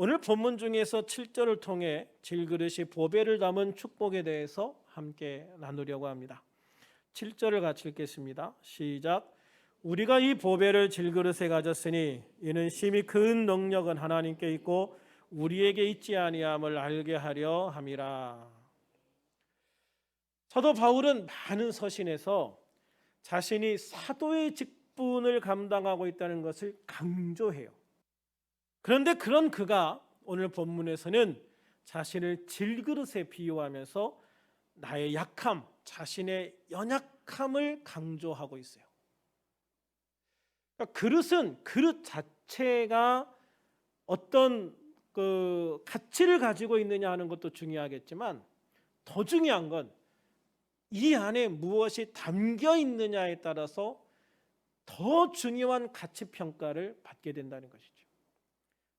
오늘 본문 중에서 7절을 통해 질그릇이 보배를 담은 축복에 대해서 함께 나누려고 합니다. 7절을 같이 읽겠습니다. 시작. 우리가 이 보배를 질그릇에 가졌으니 이는 심히 큰 능력은 하나님께 있고 우리에게 있지 아니함을 알게 하려 함이라. 사도 바울은 많은 서신에서 자신이 사도의 직분을 감당하고 있다는 것을 강조해요. 그런데 그런 그가 오늘 본문에서는 자신을 질그릇에 비유하면서 나의 약함, 자신의 연약함을 강조하고 있어요. 그러니까 그릇은 그릇 자체가 어떤 그 가치를 가지고 있느냐 하는 것도 중요하겠지만 더 중요한 건 이 안에 무엇이 담겨 있느냐에 따라서 더 중요한 가치 평가를 받게 된다는 것이죠.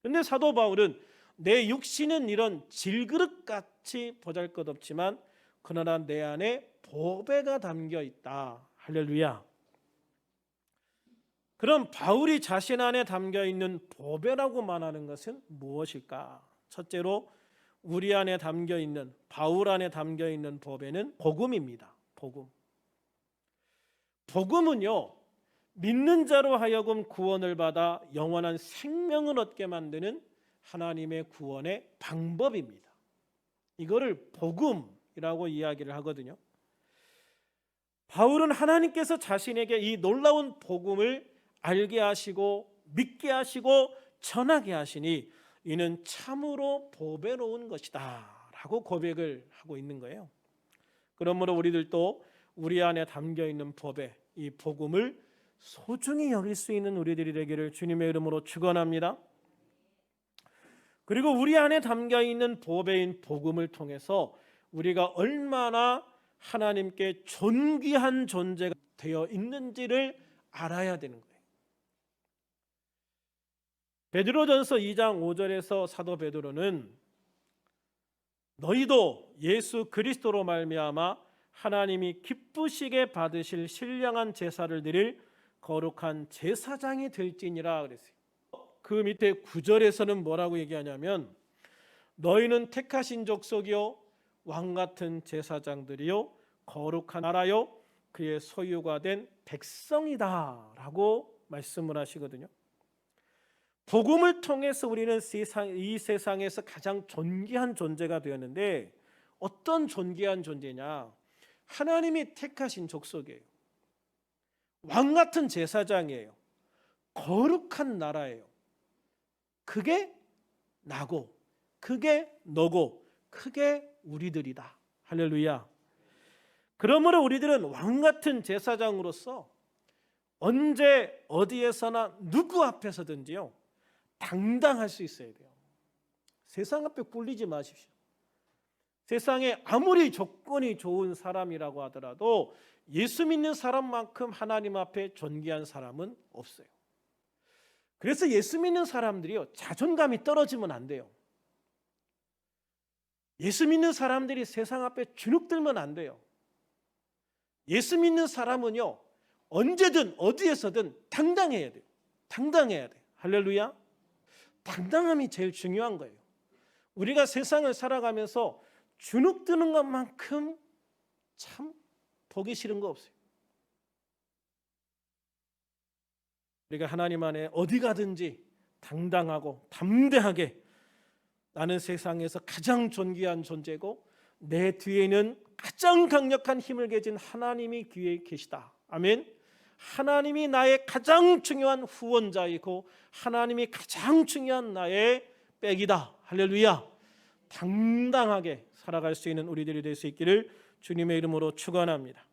그런데 사도 바울은 내 육신은 이런 질그릇같이 보잘것없지만 그러나 내 안에 보배가 담겨 있다. 할렐루야. 그럼 바울이 자신 안에 담겨 있는 보배라고 말하는 것은 무엇일까? 첫째로 우리 안에 담겨 있는, 바울 안에 담겨 있는 보배는 복음입니다. 복음. 복음은요, 믿는 자로 하여금 구원을 받아 영원한 생명을 얻게 만드는 하나님의 구원의 방법입니다. 이거를 복음이라고 이야기를 하거든요. 바울은 하나님께서 자신에게 이 놀라운 복음을 알게 하시고 믿게 하시고 전하게 하시니 이는 참으로 보배로운 것이다 라고 고백을 하고 있는 거예요. 그러므로 우리들도 우리 안에 담겨 있는 보배, 이 복음을 소중히 여길 수 있는 우리들이 되기를 주님의 이름으로 축원합니다. 그리고 우리 안에 담겨 있는 보배인 복음을 통해서 우리가 얼마나 하나님께 존귀한 존재가 되어 있는지를 알아야 되는 거예요. 베드로전서 2장 5절에서 사도 베드로는 너희도 예수 그리스도로 말미암아 하나님이 기쁘시게 받으실 신령한 제사를 드릴 거룩한 제사장이 될지니라 그랬어요. 그 밑에 9절에서는 뭐라고 얘기하냐면 너희는 택하신 족속이요 왕 같은 제사장들이요 거룩한 나라요 그의 소유가 된 백성이다 라고 말씀을 하시거든요. 복음을 통해서 우리는 이 세상에서 가장 존귀한 존재가 되었는데 어떤 존귀한 존재냐? 하나님이 택하신 족속이에요. 왕 같은 제사장이에요. 거룩한 나라예요. 그게 나고 그게 너고 그게 우리들이다. 할렐루야. 그러므로 우리들은 왕 같은 제사장으로서 언제 어디에서나 누구 앞에서든지요 당당할 수 있어야 돼요. 세상 앞에 꿀리지 마십시오. 세상에 아무리 조건이 좋은 사람이라고 하더라도 예수 믿는 사람만큼 하나님 앞에 존귀한 사람은 없어요. 그래서 예수 믿는 사람들이요 자존감이 떨어지면 안 돼요. 예수 믿는 사람들이 세상 앞에 주눅들면 안 돼요. 예수 믿는 사람은요 언제든 어디에서든 당당해야 돼요. 당당해야 돼요. 할렐루야. 당당함이 제일 중요한 거예요. 우리가 세상을 살아가면서 주눅드는 것만큼 참 보기 싫은 거 없어요. 우리가 하나님 안에 어디 가든지 당당하고 담대하게 나는 세상에서 가장 존귀한 존재고 내 뒤에는 가장 강력한 힘을 가진 하나님이 뒤에 계시다. 아멘. 하나님이 나의 가장 중요한 후원자이고 하나님이 가장 중요한 나의 백이다. 할렐루야. 당당하게 살아갈 수 있는 우리들이 될 수 있기를 주님의 이름으로 축원합니다.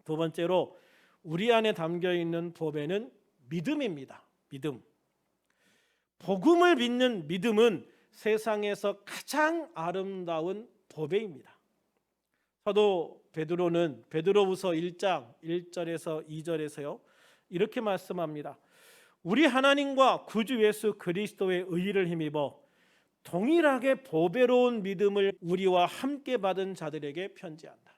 두 번째로 우리 안에 담겨 있는 보배는 믿음입니다. 믿음. 복음을 믿는 믿음은 세상에서 가장 아름다운 보배입니다. 사도 베드로는 베드로후서 1장 1절에서 2절에서요 이렇게 말씀합니다. 우리 하나님과 구주 예수 그리스도의 의를 힘입어 동일하게 보배로운 믿음을 우리와 함께 받은 자들에게 편지한다.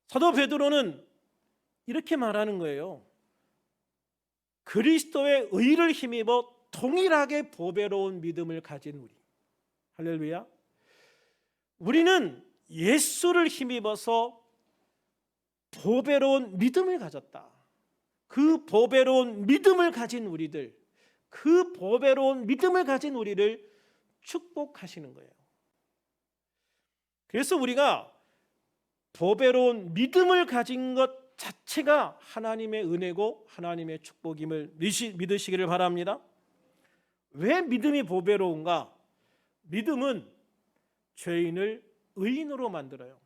사도 베드로는 이렇게 말하는 거예요. 그리스도의 의를 힘입어 동일하게 보배로운 믿음을 가진 우리. 할렐루야. 우리는 예수를 힘입어서 보배로운 믿음을 가졌다. 그 보배로운 믿음을 가진 우리들, 그 보배로운 믿음을 가진 우리를 축복하시는 거예요. 그래서 우리가 보배로운 믿음을 가진 것 자체가 하나님의 은혜고 하나님의 축복임을 믿으시기를 바랍니다. 왜 믿음이 보배로운가? 믿음은 죄인을 의인으로 만들어요.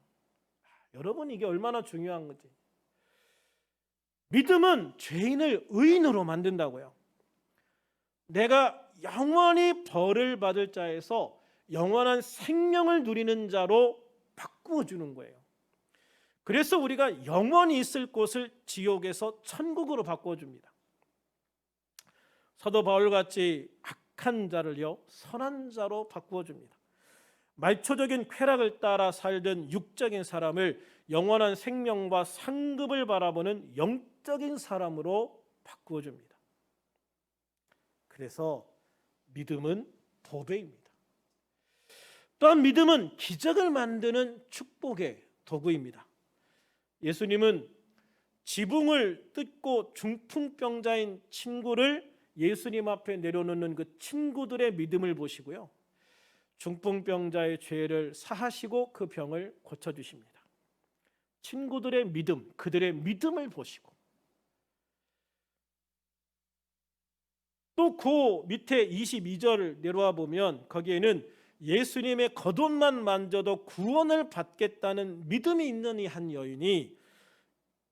여러분, 이게 얼마나 중요한 거지. 믿음은 죄인을 의인으로 만든다고요. 내가 영원히 벌을 받을 자에서 영원한 생명을 누리는 자로 바꾸어 주는 거예요. 그래서 우리가 영원히 있을 곳을 지옥에서 천국으로 바꾸어 줍니다. 사도 바울같이 악한 자를요 선한 자로 바꾸어 줍니다. 말초적인 쾌락을 따라 살던 육적인 사람을 영원한 생명과 상급을 바라보는 영적인 사람으로 바꾸어 줍니다. 그래서 믿음은 보배입니다. 또한 믿음은 기적을 만드는 축복의 도구입니다. 예수님은 지붕을 뜯고 중풍병자인 친구를 예수님 앞에 내려놓는 그 친구들의 믿음을 보시고요, 중풍병자의 죄를 사하시고 그 병을 고쳐주십니다. 친구들의 믿음, 그들의 믿음을 보시고, 또 그 밑에 22절을 내려와 보면 거기에는 예수님의 겉옷만 만져도 구원을 받겠다는 믿음이 있는 이 한 여인이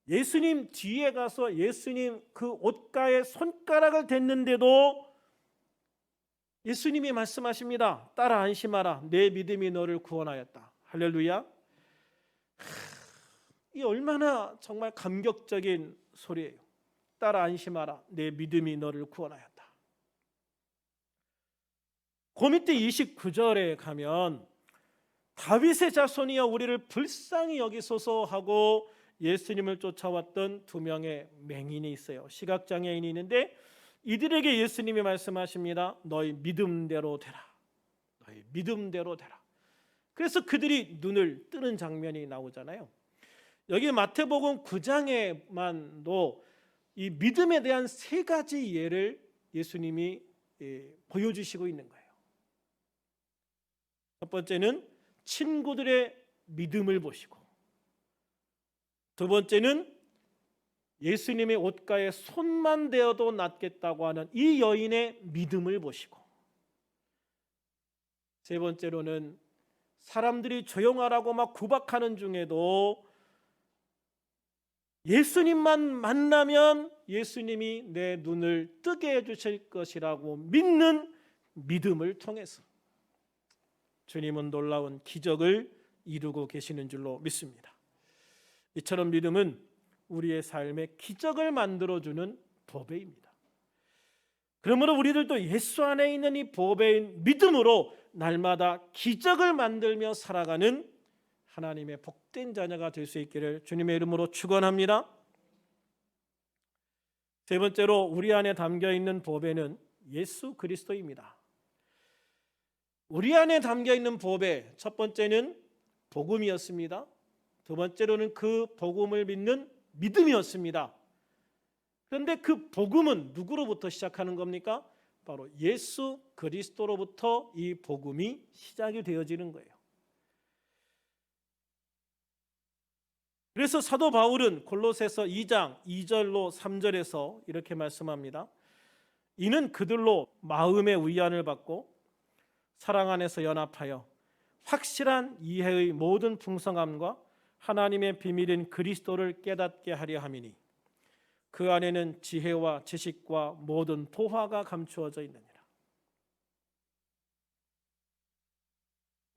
예수님 뒤에 가서 예수님 그 옷가에 손가락을 댔는데도 예수님이 말씀하십니다. 따라 안심하라. 내 믿음이 너를 구원하였다. 할렐루야. 이 얼마나 정말 감격적인 소리예요. 따라 안심하라. 내 믿음이 너를 구원하였다. 그 밑에 29절에 가면 다윗의 자손이여 우리를 불쌍히 여기소서 하고 예수님을 쫓아왔던 두 명의 맹인이 있어요. 시각장애인이 있는데 이들에게 예수님이 말씀하십니다. 너희 믿음대로 되라. 너희 믿음대로 되라. 그래서 그들이 눈을 뜨는 장면이 나오잖아요. 여기 마태복음 9장에만도 이 믿음에 대한 세 가지 예를 예수님이 보여주시고 있는 거예요. 첫 번째는 친구들의 믿음을 보시고, 두 번째는 예수님의 옷가에 손만 대어도 낫겠다고 하는 이 여인의 믿음을 보시고, 세 번째로는 사람들이 조용하라고 막 구박하는 중에도 예수님만 만나면 예수님이 내 눈을 뜨게 해주실 것이라고 믿는 믿음을 통해서 주님은 놀라운 기적을 이루고 계시는 줄로 믿습니다. 이처럼 믿음은 우리의 삶에 기적을 만들어주는 보배입니다. 그러므로 우리들도 예수 안에 있는 이 보배인 믿음으로 날마다 기적을 만들며 살아가는 하나님의 복된 자녀가 될 수 있기를 주님의 이름으로 축원합니다. 세 번째로 우리 안에 담겨있는 보배는 예수 그리스도입니다. 우리 안에 담겨있는 보배, 첫 번째는 복음이었습니다. 두 번째로는 그 복음을 믿는 믿음이었습니다. 그런데 그 복음은 누구로부터 시작하는 겁니까? 바로 예수 그리스도로부터 이 복음이 시작이 되어지는 거예요. 그래서 사도 바울은 골로새서 2장 2절로 3절에서 이렇게 말씀합니다. 이는 그들로 마음의 위안을 받고 사랑 안에서 연합하여 확실한 이해의 모든 풍성함과 하나님의 비밀인 그리스도를 깨닫게 하려 함이니 그 안에는 지혜와 지식과 모든 보화가 감추어져 있느니라.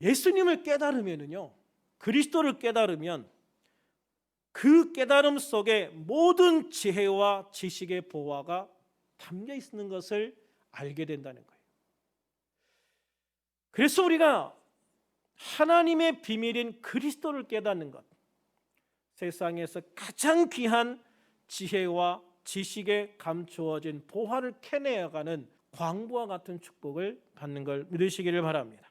예수님을 깨달으면요, 그리스도를 깨달으면 그 깨달음 속에 모든 지혜와 지식의 보화가 담겨 있는 것을 알게 된다는 거예요. 그래서 우리가 하나님의 비밀인 그리스도를 깨닫는 것, 세상에서 가장 귀한 지혜와 지식에 감추어진 보화를 캐내어가는 광부와 같은 축복을 받는 걸 믿으시기를 바랍니다.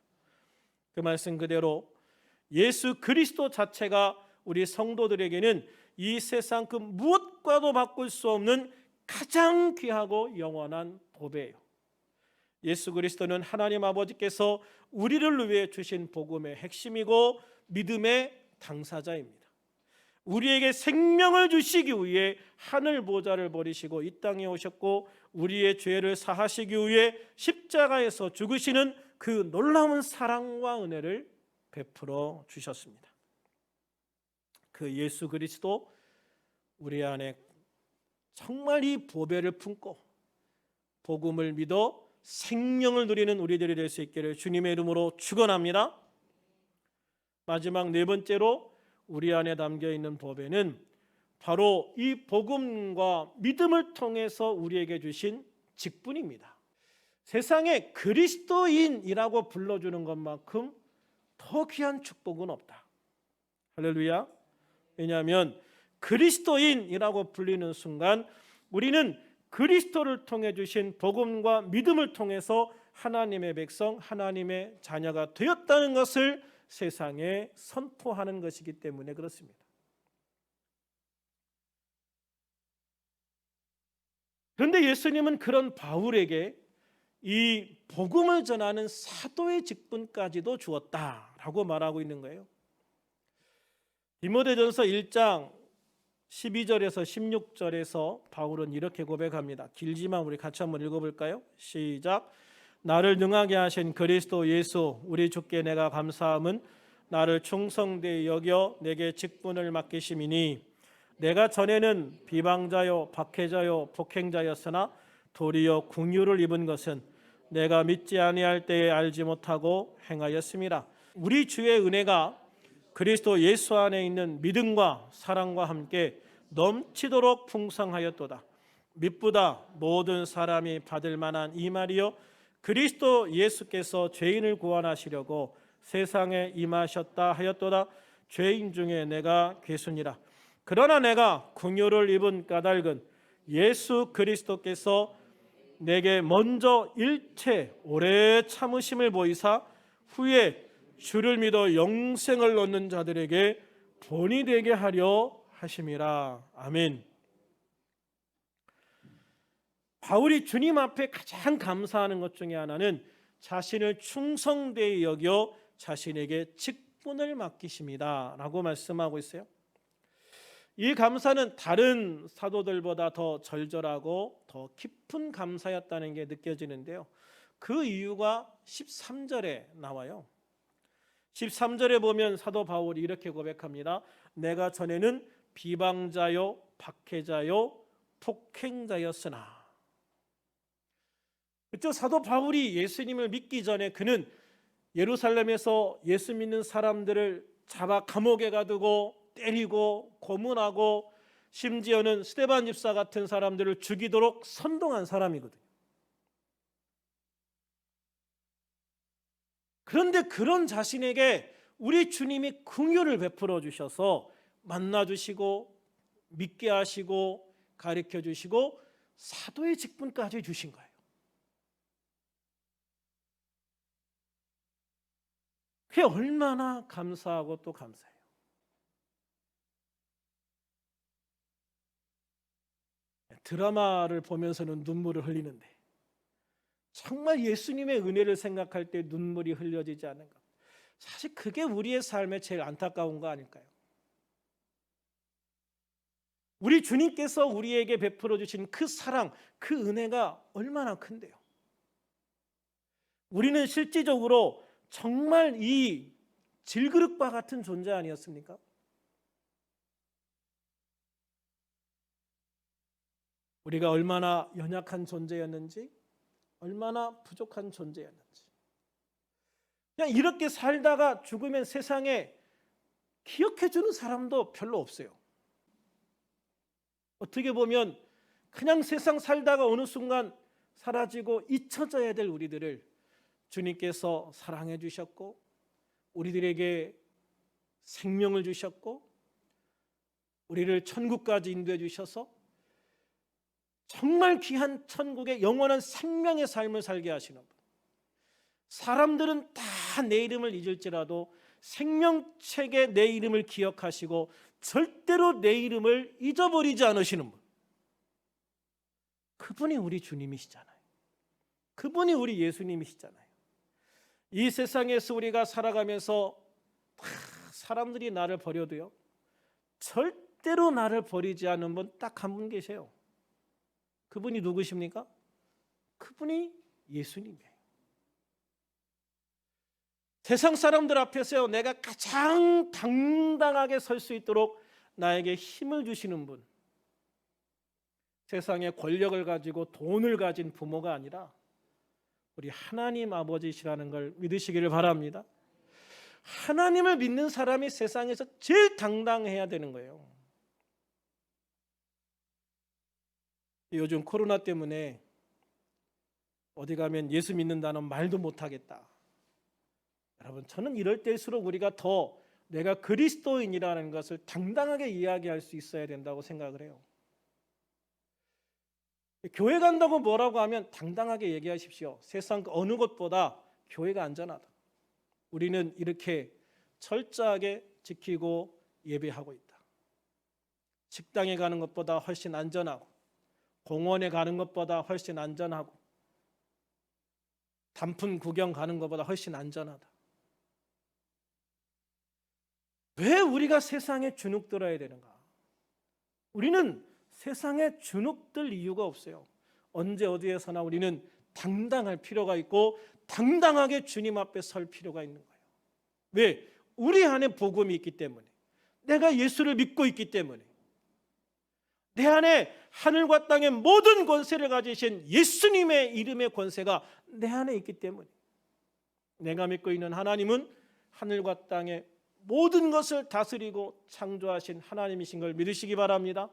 그 말씀 그대로 예수 그리스도 자체가 우리 성도들에게는 이 세상 그 무엇과도 바꿀 수 없는 가장 귀하고 영원한 보배예요. 예수 그리스도는 하나님 아버지께서 우리를 위해 주신 복음의 핵심이고 믿음의 당사자입니다. 우리에게 생명을 주시기 위해 하늘 보좌를 버리시고 이 땅에 오셨고 우리의 죄를 사하시기 위해 십자가에서 죽으시는 그 놀라운 사랑과 은혜를 베풀어 주셨습니다. 그 예수 그리스도 우리 안에 정말 이 보배를 품고 복음을 믿어 생명을 누리는 우리들이 될 수 있기를 주님의 이름으로 축원합니다. 마지막 네 번째로 우리 안에 담겨 있는 보배는 바로 이 복음과 믿음을 통해서 우리에게 주신 직분입니다. 세상에 그리스도인이라고 불러주는 것만큼 더 귀한 축복은 없다. 할렐루야. 왜냐하면 그리스도인이라고 불리는 순간 우리는 그리스도를 통해 주신 복음과 믿음을 통해서 하나님의 백성, 하나님의 자녀가 되었다는 것을 세상에 선포하는 것이기 때문에 그렇습니다. 그런데 예수님은 그런 바울에게 이 복음을 전하는 사도의 직분까지도 주었다라고 말하고 있는 거예요. 디모데전서 1장 12절에서 16절에서 바울은 이렇게 고백합니다. 길지만 우리 같이 한번 읽어볼까요? 시작. 나를 능하게 하신 그리스도 예수 우리 주께 내가 감사함은 나를 충성되이 여겨 내게 직분을 맡기심이니 내가 전에는 비방자요 박해자요 폭행자였으나 도리어 긍휼을 입은 것은 내가 믿지 아니할 때에 알지 못하고 행하였음이라. 우리 주의 은혜가 그리스도 예수 안에 있는 믿음과 사랑과 함께 넘치도록 풍성하였도다. 믿보다 모든 사람이 받을 만한 이 말이요 그리스도 예수께서 죄인을 구원하시려고 세상에 임하셨다 하였도다. 죄인 중에 내가 괴순이라. 그러나 내가 긍휼을 입은 까닭은 예수 그리스도께서 내게 먼저 일체 오래 참으심을 보이사 후에 주를 믿어 영생을 얻는 자들에게 본이 되게 하려 하심이라. 아멘. 바울이 주님 앞에 가장 감사하는 것 중에 하나는 자신을 충성되이 여겨 자신에게 직분을 맡기심이다 라고 말씀하고 있어요. 이 감사는 다른 사도들보다 더 절절하고 더 깊은 감사였다는 게 느껴지는데요. 그 이유가 13절에 나와요. 13절에 보면 사도 바울이 이렇게 고백합니다. 내가 전에는 비방자요 박해자요 폭행자였으나. 그때 사도 바울이 예수님을 믿기 전에 그는 예루살렘에서 예수 믿는 사람들을 잡아 감옥에 가두고 때리고 고문하고 심지어는 스데반 집사 같은 사람들을 죽이도록 선동한 사람이거든요. 그런데 그런 자신에게 우리 주님이 긍휼을 베풀어 주셔서 만나 주시고 믿게 하시고 가르쳐 주시고 사도의 직분까지 주신 거예요. 그게 얼마나 감사하고 또 감사해요. 드라마를 보면서는 눈물을 흘리는데 정말 예수님의 은혜를 생각할 때 눈물이 흘려지지 않는 것, 사실 그게 우리의 삶에 제일 안타까운 거 아닐까요? 우리 주님께서 우리에게 베풀어 주신 그 사랑, 그 은혜가 얼마나 큰데요. 우리는 실질적으로 정말 이 질그릇과 같은 존재 아니었습니까? 우리가 얼마나 연약한 존재였는지, 얼마나 부족한 존재였는지, 그냥 이렇게 살다가 죽으면 세상에 기억해주는 사람도 별로 없어요. 어떻게 보면 그냥 세상 살다가 어느 순간 사라지고 잊혀져야 될 우리들을 주님께서 사랑해 주셨고 우리들에게 생명을 주셨고 우리를 천국까지 인도해 주셔서 정말 귀한 천국의 영원한 생명의 삶을 살게 하시는 분. 사람들은 다 내 이름을 잊을지라도 생명책에 내 이름을 기억하시고 절대로 내 이름을 잊어버리지 않으시는 분. 그분이 우리 주님이시잖아요. 그분이 우리 예수님이시잖아요. 이 세상에서 우리가 살아가면서 사람들이 나를 버려도요, 절대로 나를 버리지 않는 분 딱 한 분 계세요. 그분이 누구십니까? 그분이 예수님이에요. 세상 사람들 앞에서 내가 가장 당당하게 설 수 있도록 나에게 힘을 주시는 분, 세상의 권력을 가지고 돈을 가진 부모가 아니라 우리 하나님 아버지시라는 걸 믿으시기를 바랍니다. 하나님을 믿는 사람이 세상에서 제일 당당해야 되는 거예요. 요즘 코로나 때문에 어디 가면 예수 믿는다는 말도 못하겠다. 여러분, 저는 이럴 때일수록 우리가 더 내가 그리스도인이라는 것을 당당하게 이야기할 수 있어야 된다고 생각을 해요. 교회 간다고 뭐라고 하면 당당하게 얘기하십시오. 세상 어느 곳보다 교회가 안전하다. 우리는 이렇게 철저하게 지키고 예배하고 있다. 식당에 가는 것보다 훨씬 안전하고, 공원에 가는 것보다 훨씬 안전하고, 단풍 구경 가는 것보다 훨씬 안전하다. 왜 우리가 세상에 주눅들어야 되는가? 우리는 세상에 주눅들 이유가 없어요. 언제 어디에서나 우리는 당당할 필요가 있고 당당하게 주님 앞에 설 필요가 있는 거예요. 왜? 우리 안에 복음이 있기 때문에, 내가 예수를 믿고 있기 때문에, 내 안에 하늘과 땅의 모든 권세를 가지신 예수님의 이름의 권세가 내 안에 있기 때문에, 내가 믿고 있는 하나님은 하늘과 땅의 모든 것을 다스리고 창조하신 하나님이신 걸 믿으시기 바랍니다.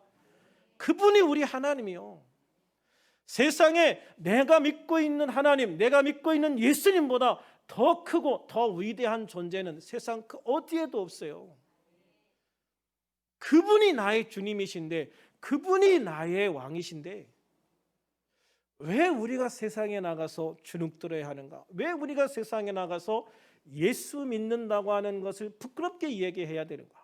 그분이 우리 하나님이요. 세상에 내가 믿고 있는 하나님, 내가 믿고 있는 예수님보다 더 크고 더 위대한 존재는 세상 그 어디에도 없어요. 그분이 나의 주님이신데, 그분이 나의 왕이신데, 왜 우리가 세상에 나가서 주눅들어야 하는가? 왜 우리가 세상에 나가서 예수 믿는다고 하는 것을 부끄럽게 얘기해야 되는가?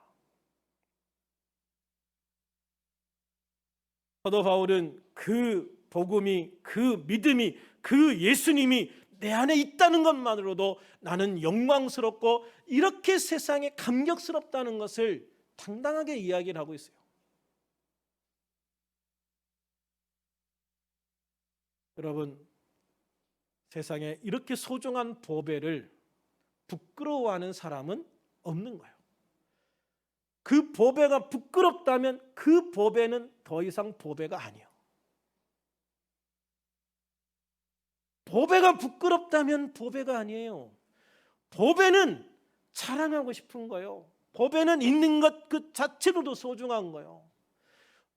사도 바울은 그 복음이, 그 믿음이, 그 예수님이 내 안에 있다는 것만으로도 나는 영광스럽고 이렇게 세상에 감격스럽다는 것을 당당하게 이야기를 하고 있어요. 여러분, 세상에 이렇게 소중한 보배를 부끄러워하는 사람은 없는 거예요. 그 보배가 부끄럽다면 그 보배는 더 이상 보배가 아니에요. 보배가 부끄럽다면 보배가 아니에요. 보배는 자랑하고 싶은 거예요. 보배는 있는 것 그 자체로도 소중한 거예요.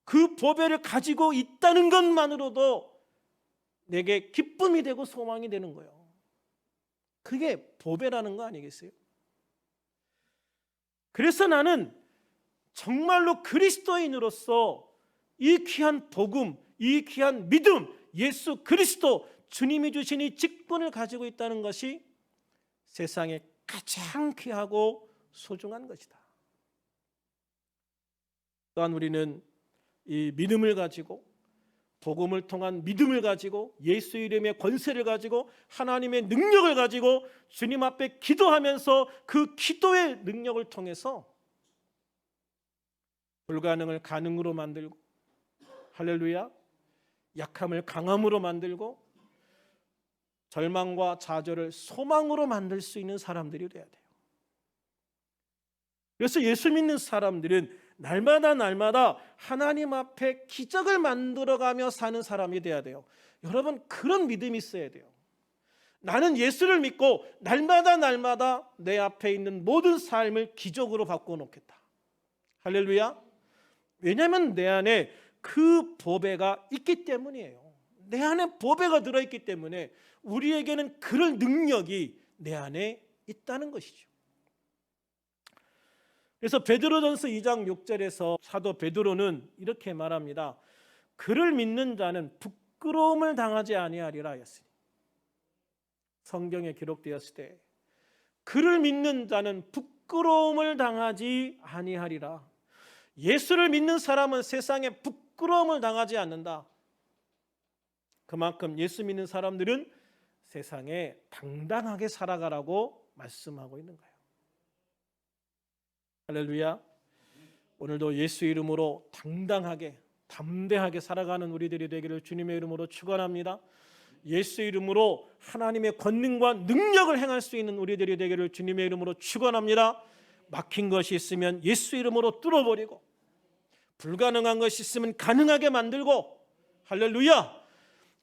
그 보배를 가지고 있다는 것만으로도 내게 기쁨이 되고 소망이 되는 거예요. 그게 보배라는 거 아니겠어요? 그래서 나는 정말로 그리스도인으로서 이 귀한 복음, 이 귀한 믿음, 예수 그리스도 주님이 주신 이 직분을 가지고 있다는 것이 세상에 가장 귀하고 소중한 것이다. 또한 우리는 이 믿음을 가지고, 복음을 통한 믿음을 가지고, 예수 이름의 권세를 가지고, 하나님의 능력을 가지고 주님 앞에 기도하면서 그 기도의 능력을 통해서 불가능을 가능으로 만들고, 할렐루야, 약함을 강함으로 만들고, 절망과 좌절을 소망으로 만들 수 있는 사람들이 돼야 돼요. 그래서 예수 믿는 사람들은 날마다 하나님 앞에 기적을 만들어가며 사는 사람이 돼야 돼요. 여러분, 그런 믿음이 있어야 돼요. 나는 예수를 믿고 날마다 내 앞에 있는 모든 삶을 기적으로 바꿔놓겠다. 할렐루야. 왜냐하면 내 안에 그 보배가 있기 때문이에요. 내 안에 보배가 들어있기 때문에 우리에게는 그런 능력이 내 안에 있다는 것이죠. 그래서 베드로전서 2장 6절에서 사도 베드로는 이렇게 말합니다. 그를 믿는 자는 부끄러움을 당하지 아니하리라 하였으니, 성경에 기록되었을 때 그를 믿는 자는 부끄러움을 당하지 아니하리라. 예수를 믿는 사람은 세상에 부끄러움을 당하지 않는다. 그만큼 예수 믿는 사람들은 세상에 당당하게 살아가라고 말씀하고 있는 거예요. 할렐루야. 오늘도 예수 이름으로 당당하게 담대하게 살아가는 우리들이 되기를 주님의 이름으로 축원합니다. 예수 이름으로 하나님의 권능과 능력을 행할 수 있는 우리들이 되기를 주님의 이름으로 축원합니다. 막힌 것이 있으면 예수 이름으로 뚫어버리고, 불가능한 것이 있으면 가능하게 만들고, 할렐루야.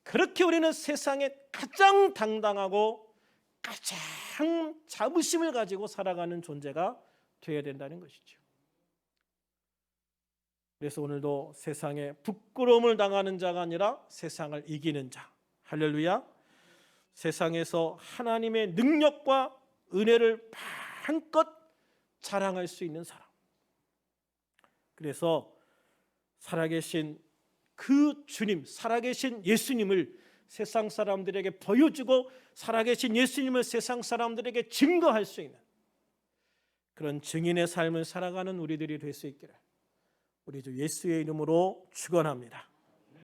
그렇게 우리는 세상에 가장 당당하고 가장 자부심을 가지고 살아가는 존재가 되어야 된다는 것이죠. 그래서 오늘도 세상에 부끄러움을 당하는 자가 아니라 세상을 이기는 자, 할렐루야. 세상에서 하나님의 능력과 은혜를 마음껏 자랑할 수 있는 사람. 그래서 살아계신 그 주님, 살아계신 예수님을 세상 사람들에게 보여주고, 살아계신 예수님을 세상 사람들에게 증거할 수 있는 그런 증인의 삶을 살아가는 우리들이 될 수 있기를 우리 주 예수의 이름으로 축원합니다.